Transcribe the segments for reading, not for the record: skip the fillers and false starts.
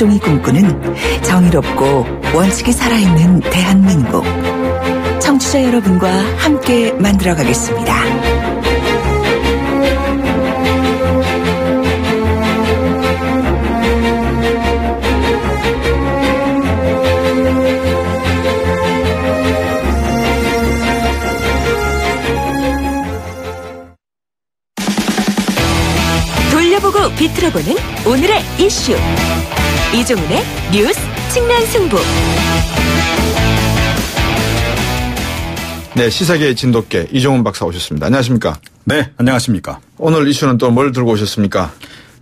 김대중이 꿈꾸는 정의롭고 원칙이 살아있는 대한민국. 청취자 여러분과 함께 만들어가겠습니다. 돌려보고 비틀어보는 오늘의 이슈. 이종훈의 뉴스 측면 승부. 네, 시사계의 진돗개 이종훈 박사 오셨습니다. 안녕하십니까? 네, 안녕하십니까? 오늘 이슈는 또 뭘 들고 오셨습니까?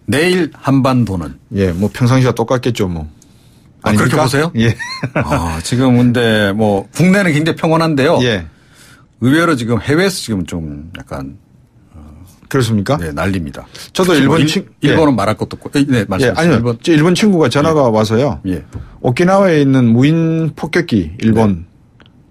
내일 한반도는. 예, 뭐 평상시와 똑같겠죠, 뭐. 아, 그렇게 보세요? 예. 지금 근데 뭐 국내는 굉장히 평온한데요. 예. 의외로 지금 해외에서 지금 좀 약간 그렇습니까? 네, 난립니다. 저도 일본은 말할 것도 없고. 네, 말씀하세요. 예, 아니요. 일본 친구가 전화가 와서요. 예. 오키나와에 있는 무인 폭격기 일본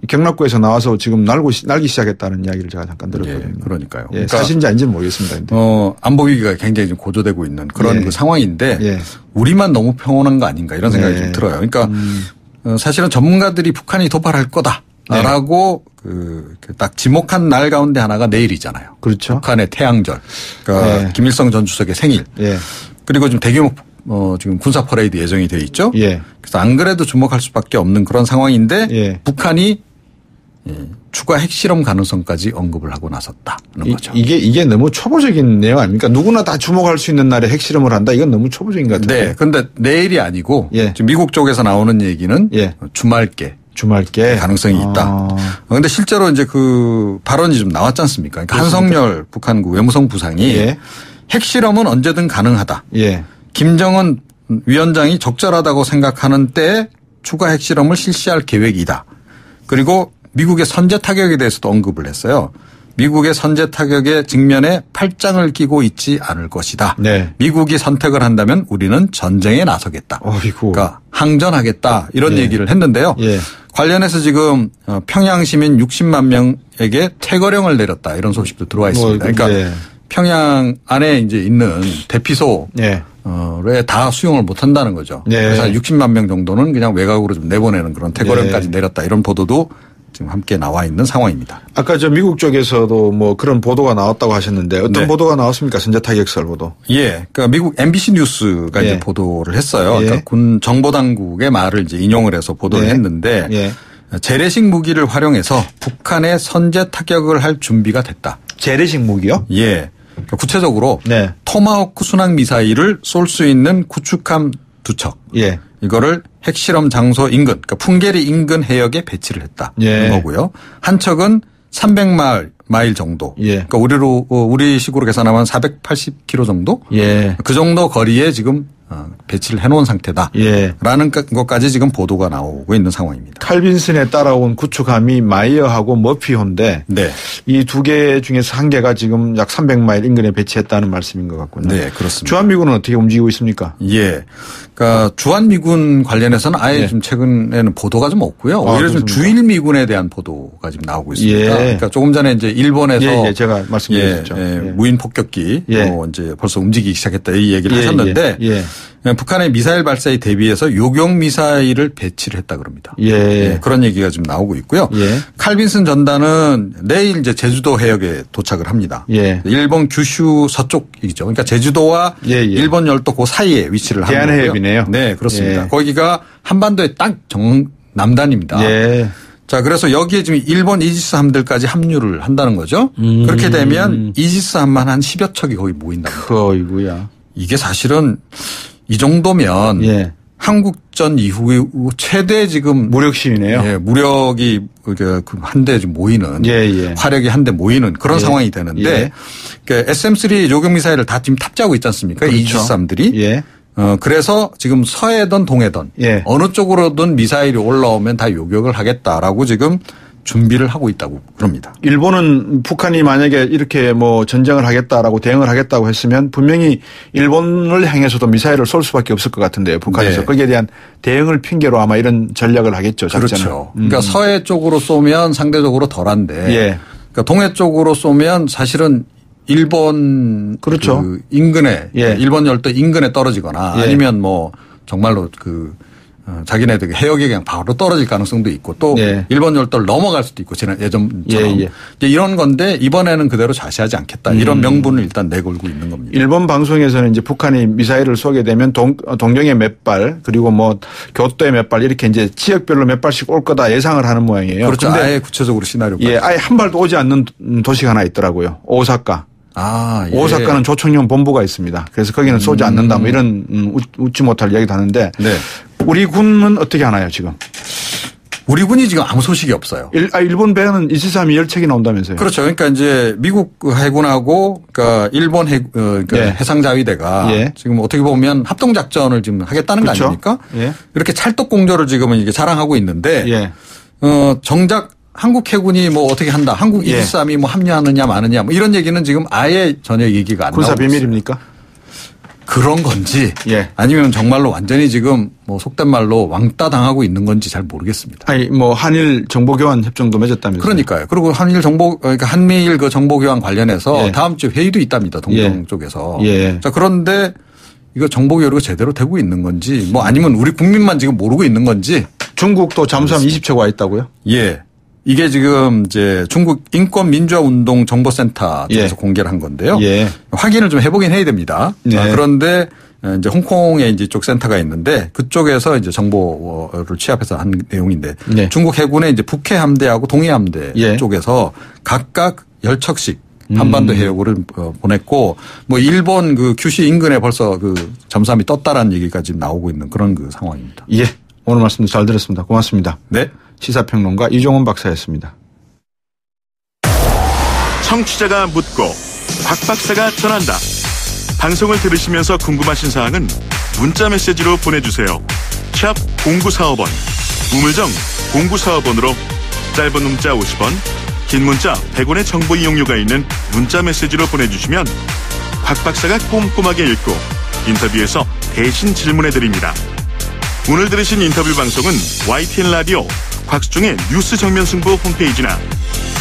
경락구에서 나와서 지금 날기 시작했다는 이야기를 제가 잠깐 들었거든요. 예, 그러니까요. 예, 그러니까 사실인지 아닌지는 모르겠습니다. 근데. 안보 위기가 굉장히 좀 고조되고 있는 그런 그 상황인데 예. 우리만 너무 평온한 거 아닌가 이런 생각이 좀 들어요. 그러니까 사실은 전문가들이 북한이 도발할 거다라고 딱 지목한 날 가운데 하나가 내일이잖아요. 그렇죠. 북한의 태양절. 그러니까 김일성 전 주석의 생일. 예. 그리고 좀 대규모 지금 군사 퍼레이드 예정이 되어 있죠. 예. 그래서 안 그래도 주목할 수밖에 없는 그런 상황인데 예. 북한이 추가 핵실험 가능성까지 언급을 하고 나섰다는 거죠. 이게 너무 초보적인 내용 아닙니까? 누구나 다 주목할 수 있는 날에 핵실험을 한다. 이건 너무 초보적인 것 같아요. 네. 그런데 내일이 아니고 예. 지금 미국 쪽에서 나오는 얘기는 예. 주말께 가능성이 있다. 그런데 실제로 이제 그 발언이 좀 나왔지 않습니까? 그러니까 한성열 북한 외무성 부상이 예. 핵실험은 언제든 가능하다. 예. 김정은 위원장이 적절하다고 생각하는 때에 추가 핵실험을 실시할 계획이다. 그리고 미국의 선제 타격에 대해서도 언급을 했어요. 미국의 선제 타격의 직면에 팔짱을 끼고 있지 않을 것이다. 네. 미국이 선택을 한다면 우리는 전쟁에 나서겠다. 어이구. 그러니까 항전하겠다 이런 예. 얘기를 했는데요. 예. 관련해서 지금 평양 시민 60만 명에게 퇴거령을 내렸다 이런 소식도 들어와 있습니다. 그러니까 예. 평양 안에 이제 있는 대피소 예. 에 다 수용을 못 한다는 거죠. 예. 그래서 60만 명 정도는 그냥 외곽으로 좀 내보내는 그런 퇴거령까지 내렸다 이런 보도도 지금 함께 나와 있는 상황입니다. 아까 저 미국 쪽에서도 뭐 그런 보도가 나왔다고 하셨는데 어떤 보도가 나왔습니까? 선제 타격설 보도. 예. 그러니까 미국 MBC 뉴스가 이제 보도를 했어요. 예. 그러니까 군 정보당국의 말을 이제 인용을 해서 보도를 했는데 재래식 무기를 활용해서 북한의 선제 타격을 할 준비가 됐다. 재래식 무기요? 예. 그러니까 구체적으로 토마호크 순항 미사일을 쏠 수 있는 구축함 2척. 예. 이거를 핵실험 장소 인근, 그러니까 풍계리 인근 해역에 배치를 했다는 거고요. 한 척은 300마일 정도. 그러니까 우리식으로 계산하면 480km 정도. 그 정도 거리에 지금 배치를 해놓은 상태다. 라는 것까지 지금 보도가 나오고 있는 상황입니다. 칼빈슨에 따라온 구축함이 마이어하고 머피호인데 이 두 개 중에서 한 개가 지금 약 300마일 인근에 배치했다는 말씀인 것 같군요. 네, 그렇습니다. 주한미군은 어떻게 움직이고 있습니까? 예. 그러니까 주한미군 관련해서는 아예 좀 최근에는 보도가 좀 없고요. 오히려 좀 주일미군에 대한 보도가 지금 나오고 있습니다. 그러니까 조금 전에 이제 일본에서 제가 말씀드렸죠. 무인 폭격기 이제 벌써 움직이기 시작했다 이 얘기를 하셨는데 북한의 미사일 발사에 대비해서 요격 미사일을 배치를 했다 그럽니다. 그런 얘기가 지금 나오고 있고요. 칼빈슨 전단은 내일 이제 제주도 해역에 도착을 합니다. 일본 규슈 서쪽이죠. 그러니까 제주도와 일본 열도 그 사이에 위치를 하는 거고요. 대한해협이네요. 네, 그렇습니다. 거기가 한반도의 딱 정남단입니다. 자, 그래서 여기에 지금 일본 이지스함들까지 합류를 한다는 거죠. 그렇게 되면 이지스함만 한 10여 척이 거기 모인답니다. 어이구야. 이게 사실은 이 정도면 한국전 이후 최대 지금 무력심이네요. 무력이 한 대 모이는 화력이 한 대 모이는 그런 상황이 되는데 그러니까 SM3 요격 미사일을 다 지금 탑재하고 있지 않습니까? 그렇죠. 이지스함들이. 그래서 지금 서해든 동해든 어느 쪽으로든 미사일이 올라오면 다 요격을 하겠다라고 지금 준비를 하고 있다고 그럽니다. 일본은 북한이 만약에 이렇게 뭐 전쟁을 하겠다라고 대응을 하겠다고 했으면 분명히 일본을 향해서도 미사일을 쏠 수밖에 없을 것 같은데요. 북한에서. 거기에 대한 대응을 핑계로 아마 이런 전략을 하겠죠. 작전을. 그렇죠. 그러니까 서해 쪽으로 쏘면 상대적으로 덜한데 그러니까 동해 쪽으로 쏘면 사실은 일본 그 인근에 일본 열도 인근에 떨어지거나 아니면 뭐 정말로 자기네들 해역에 그냥 바로 떨어질 가능성도 있고 또 네. 일본 열도를 넘어갈 수도 있고 예전처럼 이제 이런 건데 이번에는 그대로 자시하지 않겠다 이런 명분을 일단 내걸고 있는 겁니다. 일본 방송에서는 이제 북한이 미사일을 쏘게 되면 동경에 몇 발 그리고 뭐 교토에 몇 발 이렇게 이제 지역별로 몇 발씩 올 거다 예상을 하는 모양이에요. 그렇죠. 아예 구체적으로 시나리오가. 아예 한 발도 오지 않는 도시가 하나 있더라고요. 오사카. 예. 오사카는 조총용 본부가 있습니다. 그래서 거기는 쏘지 않는다 뭐 이런 웃지 못할 이야기도 하는데 네. 우리 군은 어떻게 하나요 지금? 우리 군이 지금 아무 소식이 없어요. 일본 배는 173이 10척이 나온다면서요? 그렇죠. 그러니까 이제 미국 해군하고 그러니까 일본 해상자위대가 지금 어떻게 보면 합동작전을 지금 하겠다는 그렇죠. 거 아닙니까? 이렇게 찰떡 공조를 지금은 이게 자랑하고 있는데 정작 한국 해군이 뭐 어떻게 한다. 한국 123이 뭐 합류하느냐 마느냐 뭐 이런 얘기는 지금 아예 전혀 얘기가 안 나오고 군사 비밀입니까? 그런 건지 아니면 정말로 완전히 지금 뭐 속된 말로 왕따 당하고 있는 건지 잘 모르겠습니다. 아니 뭐 한일 정보교환 협정도 맺었다면서요? 그러니까요. 그리고 그러니까 한미일 그 정보교환 관련해서 다음 주 회의도 있답니다. 동경 쪽에서. 자 그런데 이거 정보교류가 제대로 되고 있는 건지 뭐 아니면 우리 국민만 지금 모르고 있는 건지. 중국도 잠수함 20척 와 있다고요? 이게 지금 이제 중국 인권민주화운동 정보센터 쪽에서 공개를 한 건데요. 확인을 좀 해보긴 해야 됩니다. 그런데 이제 홍콩에 이제 이쪽 센터가 있는데 그쪽에서 이제 정보를 취합해서 한 내용인데 중국 해군의 이제 북해 함대하고 동해 함대 쪽에서 각각 10척씩 한반도 해역으로 보냈고 뭐 일본 그 규슈 인근에 벌써 그 잠수함이 떴다라는 얘기가 지금 나오고 있는 그런 그 상황입니다. 오늘 말씀도 잘 들었습니다. 고맙습니다. 네. 시사평론가 이종훈 박사였습니다. 청취자가 묻고 박 박사가 전한다. 방송을 들으시면서 궁금하신 사항은 문자 메시지로 보내주세요. 샵 0945번 우물정 0945번으로 짧은 문자 50원 긴 문자 100원의 정보 이용료가 있는 문자 메시지로 보내주시면 박 박사가 꼼꼼하게 읽고 인터뷰에서 대신 질문해드립니다. 오늘 들으신 인터뷰 방송은 YTN 라디오 곽수중의 뉴스 정면 승부 홈페이지나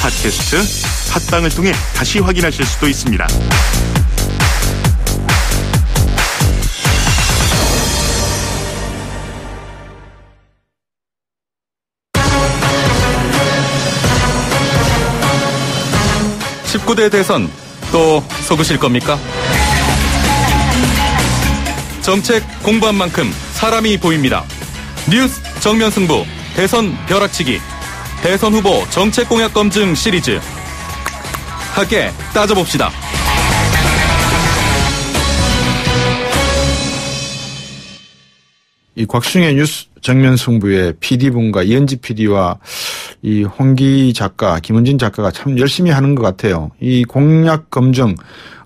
팟캐스트, 팟빵을 통해 다시 확인하실 수도 있습니다. (19대) 대선 또 속으실 겁니까? 정책 공부한 만큼 사람이 보입니다. 뉴스 정면 승부 대선 벼락치기 대선 후보 정책 공약 검증 시리즈 함께 따져봅시다. 이 곽수중의 뉴스 정면 승부의 PD분과 이은지 PD와 이 홍기 작가, 김은진 작가가 참 열심히 하는 것 같아요. 이 공약 검증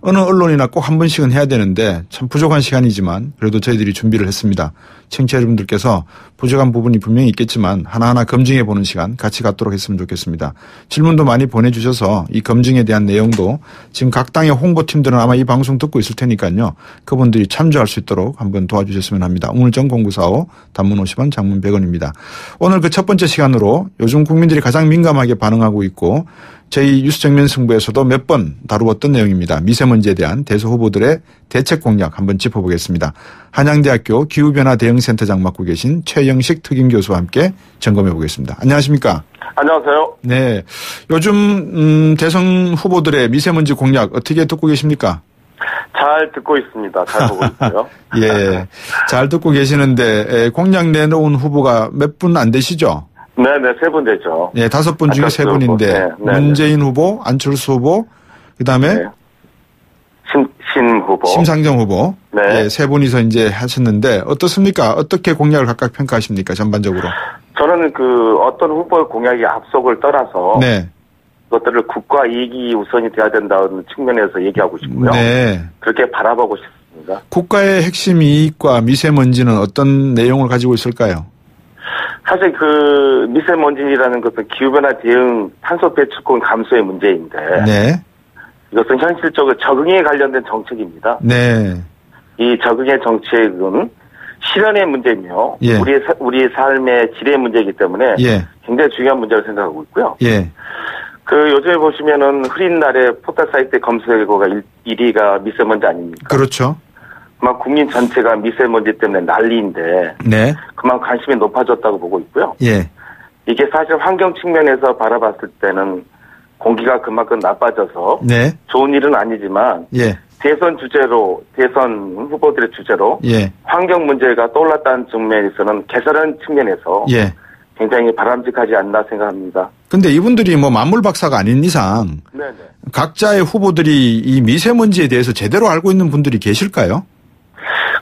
어느 언론이나 꼭 한 번씩은 해야 되는데 참 부족한 시간이지만 그래도 저희들이 준비를 했습니다. 청취자 여러분들께서 부족한 부분이 분명히 있겠지만 하나하나 검증해 보는 시간 같이 갖도록 했으면 좋겠습니다. 질문도 많이 보내주셔서 이 검증에 대한 내용도 지금 각 당의 홍보팀들은 아마 이 방송 듣고 있을 테니까요. 그분들이 참조할 수 있도록 한번 도와주셨으면 합니다. 우물정 0945 단문 50원 장문 100원입니다. 오늘 그 첫 번째 시간으로 요즘 국민들이 가장 민감하게 반응하고 있고 저희 뉴스 정면 승부에서도 몇 번 다루었던 내용입니다. 미세먼지에 대한 대선 후보들의 대책 공약 한번 짚어보겠습니다. 한양대학교 기후변화 대응센터장 맡고 계신 최영식 특임교수와 함께 점검해 보겠습니다. 안녕하십니까? 안녕하세요. 네, 요즘 대선 후보들의 미세먼지 공약 어떻게 듣고 계십니까? 잘 듣고 있습니다. 잘 보고 있어요. 잘 듣고 계시는데 공약 내놓은 후보가 몇 분 안 되시죠? 네네, 3분 되죠. 5분 중에 3분인데 문재인 후보, 안철수 후보, 그다음에 신 후보, 심상정 후보, 3분이서 이제 하셨는데 어떻습니까? 어떻게 공약을 각각 평가하십니까? 전반적으로? 저는 어떤 후보의 공약이 앞속을 떠나서 그것들을 국가 이익이 우선이 돼야 된다는 측면에서 얘기하고 싶고요. 그렇게 바라보고 싶습니다. 국가의 핵심 이익과 미세먼지는 어떤 내용을 가지고 있을까요? 사실 미세먼지라는 것은 기후변화 대응 탄소 배출권 감소의 문제인데 이것은 현실적으로 적응에 관련된 정책입니다. 이 적응의 정책은 실현의 문제며 우리의 삶의 질의 문제이기 때문에 굉장히 중요한 문제를 생각하고 있고요. 요즘에 보시면은 흐린 날에 포털 사이트 검색 결과가 1위가 미세먼지 아닙니까? 그렇죠. 막 국민 전체가 미세먼지 때문에 난리인데 네. 그만 관심이 높아졌다고 보고 있고요. 예. 이게 사실 환경 측면에서 바라봤을 때는 공기가 그만큼 나빠져서 네. 좋은 일은 아니지만 예. 대선 후보들의 주제로 예. 환경 문제가 떠올랐다는 측면에서는 개선하는 측면에서 예. 굉장히 바람직하지 않나 생각합니다. 근데 이분들이 뭐 만물 박사가 아닌 이상 네네. 각자의 후보들이 이 미세먼지에 대해서 제대로 알고 있는 분들이 계실까요?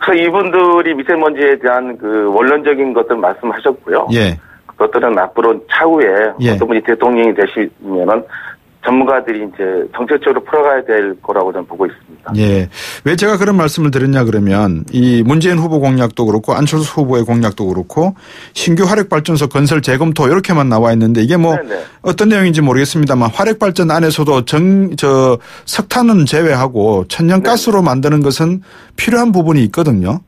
그래서 이분들이 미세먼지에 대한 그 원론적인 것들 말씀하셨고요. 예. 그것들은 앞으로 차후에 예. 어떤 분이 대통령이 되시면은 전문가들이 이제 정책적으로 풀어가야 될 거라고 저는 보고 있습니다. 예. 왜 제가 그런 말씀을 드렸냐 그러면 이 문재인 후보 공약도 그렇고 안철수 후보의 공약도 그렇고 신규 화력발전소 건설 재검토 이렇게만 나와 있는데 이게 뭐 네네. 어떤 내용인지 모르겠습니다만 화력발전 안에서도 석탄은 제외하고 천연가스로 만드는 것은 필요한 부분이 있거든요.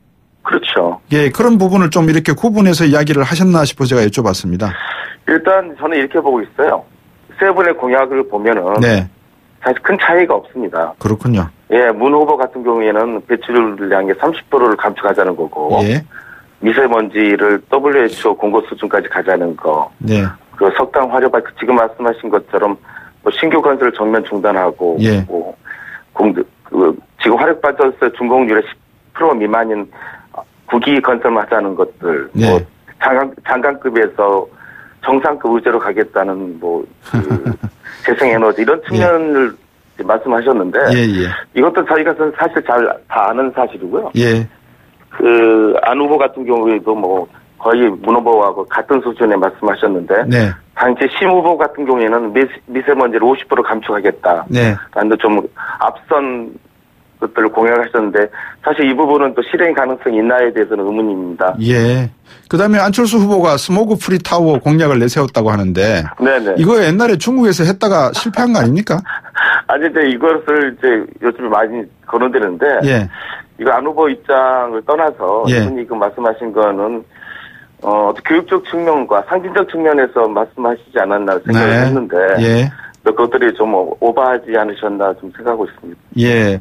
그렇죠. 예, 그런 부분을 좀 이렇게 구분해서 이야기를 하셨나 싶어 제가 여쭤봤습니다. 일단 저는 이렇게 보고 있어요. 세 분의 공약을 보면은 네. 사실 큰 차이가 없습니다. 그렇군요. 예, 문 후보 같은 경우에는 배출량의 30%를 감축하자는 거고, 예. 미세먼지를 WHO 공고 수준까지 가자는 거, 네. 그 석탄 화력 지금 말씀하신 것처럼 뭐 신규 건설 전면 중단하고, 예. 뭐 지금 화력발전소 준공률의 10% 미만인 구기 건설만 하자는 것들, 네. 뭐 장관급에서 정상급 의제로 가겠다는 재생에너지 이런 측면을 예. 말씀하셨는데 예. 이것도 저희가 사실 잘 다 아는 사실이고요. 예. 안 후보 같은 경우에도 뭐 거의 문 후보하고 같은 수준에 말씀하셨는데 네. 당시 심 후보 같은 경우에는 미세먼지를 50% 감축하겠다. 네. 라는 좀 앞선 것들을 공약하셨는데 사실 이 부분은 또 실행 가능성이 있나에 대해서는 의문입니다. 예. 그다음에 안철수 후보가 스모그 프리 타워 공약을 내세웠다고 하는데 네네. 이거 옛날에 중국에서 했다가 실패한 거 아닙니까? 아니 이제 이것을 이제 요즘에 많이 거론되는데 예. 이거 안 후보 입장을 떠나서 예. 이분이 그 말씀하신 거는 교육적 측면과 상징적 측면에서 말씀하시지 않았나 생각을 네. 했는데 예. 그것들이 좀 오버하지 않으셨나 좀 생각하고 있습니다. 예.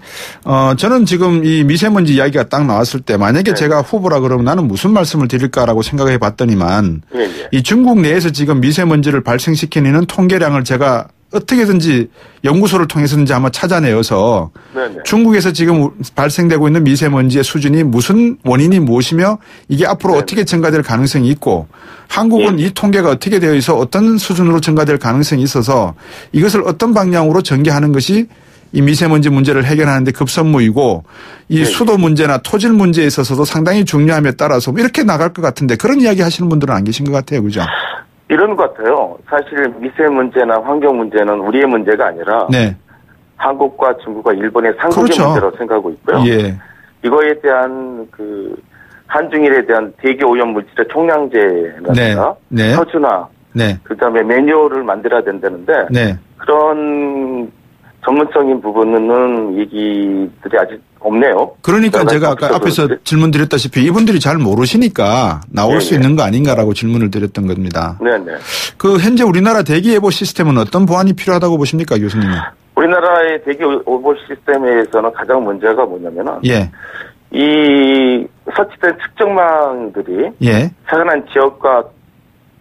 저는 지금 이 미세먼지 이야기가 딱 나왔을 때 만약에 네. 제가 후보라 그러면 나는 무슨 말씀을 드릴까라고 생각해 봤더니만 예. 이 중국 내에서 지금 미세먼지를 발생시키는 통계량을 제가 어떻게든지 연구소를 통해서든지 아마 찾아내어서 네네. 중국에서 지금 발생되고 있는 미세먼지의 수준이 무슨 원인이 무엇이며 이게 앞으로 네네. 어떻게 증가될 가능성이 있고 한국은 이 통계가 어떻게 되어 있어 어떤 수준으로 증가될 가능성이 있어서 이것을 어떤 방향으로 전개하는 것이 이 미세먼지 문제를 해결하는데 급선무이고 이 수도 문제나 토질 문제에 있어서도 상당히 중요함에 따라서 이렇게 나갈 것 같은데 그런 이야기 하시는 분들은 안 계신 것 같아요. 그죠? 이런 것 같아요. 사실 미세문제나 환경 문제는 우리의 문제가 아니라 네. 한국과 중국과 일본의 상국의 그렇죠. 문제로 생각하고 있고요. 예. 이거에 대한 한중일에 대한 대기 오염 물질의 총량제라든가 네. 표준화, 네. 그다음에 매뉴얼을 만들어야 된다는데 네. 그런 전문적인 부분은 얘기들이 아직 없네요. 그러니까 제가 아까 앞에서 질문 드렸다시피 이분들이 잘 모르시니까 나올 네네. 수 있는 거 아닌가라고 질문을 드렸던 겁니다. 네네. 현재 우리나라 대기예보 시스템은 어떤 보완이 필요하다고 보십니까, 교수님은? 우리나라의 대기예보 시스템에서는 가장 문제가 뭐냐면은 예. 이 설치된 측정망들이 예. 사근한 지역과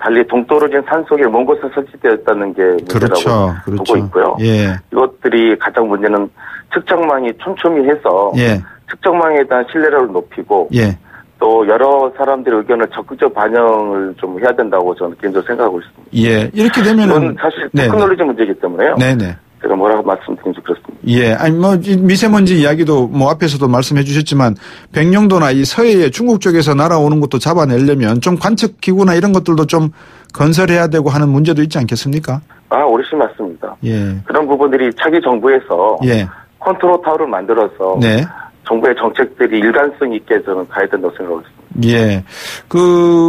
달리 동떨어진 산 속에 먼 곳에 설치되었다는 게 문제라고 보고 있고요. 예. 이것들이 가장 문제는 측정망이 촘촘히해서 예. 측정망에 대한 신뢰를 높이고 예. 또 여러 사람들의 의견을 적극적 반영을 좀 해야 된다고 저는 개인적으로 생각하고 있습니다. 예. 이렇게 되면은 사실 테크놀로지 문제이기 때문에요. 네네. 제가 뭐라고 말씀드린지 그렇습니다. 예. 아니, 미세먼지 이야기도 앞에서도 말씀해 주셨지만, 백령도나 이 서해에 중국 쪽에서 날아오는 것도 잡아내려면 좀 관측기구나 이런 것들도 좀 건설해야 되고 하는 문제도 있지 않겠습니까? 오르신 맞습니다. 예. 그런 부분들이 차기 정부에서 예. 컨트롤 타워를 만들어서 네. 정부의 정책들이 일관성 있게 저는 가야 된다고 생각하고 있습니다. 예.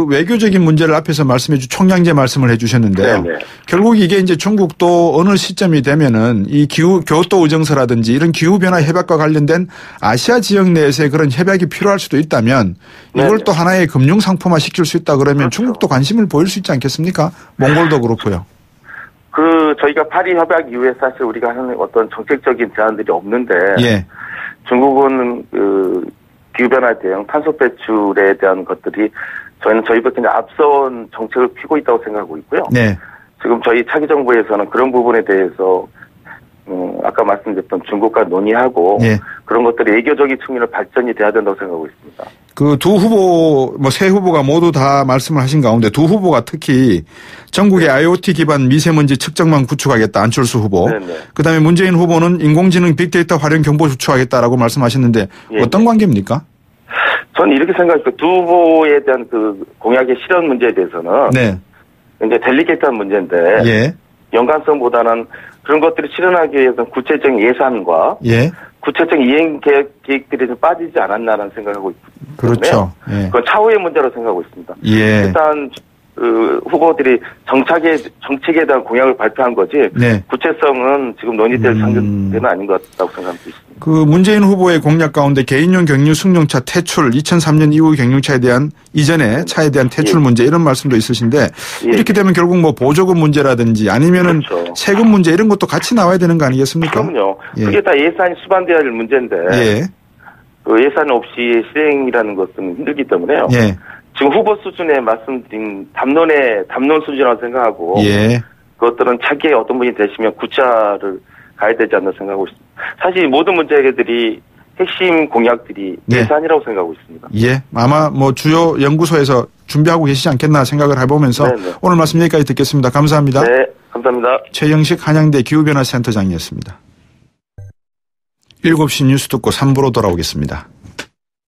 외교적인 문제를 앞에서 총량제 말씀을 해 주셨는데요. 네네. 결국 이게 이제 중국도 어느 시점이 되면은 이 교토 의정서라든지 이런 기후변화 협약과 관련된 아시아 지역 내에서의 그런 협약이 필요할 수도 있다면 이걸 네네. 또 하나의 금융상품화 시킬 수 있다 그러면 그렇죠. 중국도 관심을 보일 수 있지 않겠습니까? 몽골도 그렇고요. 저희가 파리 협약 이후에 사실 우리가 하는 어떤 정책적인 제안들이 없는데. 예. 중국은 기후변화 대응, 탄소 배출에 대한 것들이 저희는 저희밖에 앞선 정책을 피고 있다고 생각하고 있고요. 네. 지금 저희 차기 정부에서는 그런 부분에 대해서 아까 말씀드렸던 중국과 논의하고 네. 그런 것들이 외교적인 측면으로 발전이 돼야 된다고 생각하고 있습니다. 그 두 후보, 세 후보가 모두 다 말씀을 하신 가운데 두 후보가 특히 전국의 네. IoT 기반 미세먼지 측정망 구축하겠다. 안철수 후보. 네네. 그다음에 문재인 후보는 인공지능 빅데이터 활용 경보 구축하겠다라고 말씀하셨는데 예. 어떤 관계입니까? 저는 이렇게 생각해요. 두 후보에 대한 그 공약의 실현 문제에 대해서는 네. 이제 델리케이트한 문제인데 예. 연관성보다는 그런 것들을 실현하기 위해서는 구체적인 예산과 예. 구체적인 이행 계획들이 좀 빠지지 않았나라는 생각하고 있거든요. 그렇죠. 예. 그건 차후의 문제로 생각하고 있습니다. 예. 일단 후보들이 정책에 대한 공약을 발표한 거지 네. 구체성은 지금 논의될 상태는 아닌 것 같다고 생각하고 있습니다. 그 문재인 후보의 공약 가운데 개인용 경유 승용차 퇴출 2003년 이후 경유차에 대한 이전에 차에 대한 퇴출 예. 문제 이런 말씀도 있으신데 예. 이렇게 되면 결국 뭐 보조금 문제라든지 아니면은 그렇죠. 세금 문제 이런 것도 같이 나와야 되는 거 아니겠습니까? 그럼요. 예. 그게 다 예산이 수반돼야 할 문제인데 예. 그 예산 없이 실행이라는 것은 힘들기 때문에요. 예. 지금 후보 수준에 말씀드린 담론 수준이라고 생각하고 예. 그것들은 차기에 어떤 분이 되시면 구차를 가야 되지 않나 생각하고 있습니다. 사실 모든 문제들이 핵심 공약들이 네. 예산이라고 생각하고 있습니다. 예, 아마 뭐 주요 연구소에서 준비하고 계시지 않겠나 생각을 해보면서 네네. 오늘 말씀 여기까지 듣겠습니다. 감사합니다. 네, 감사합니다. 최영식 한양대 기후변화센터장이었습니다. 7시 뉴스 듣고 3부로 돌아오겠습니다.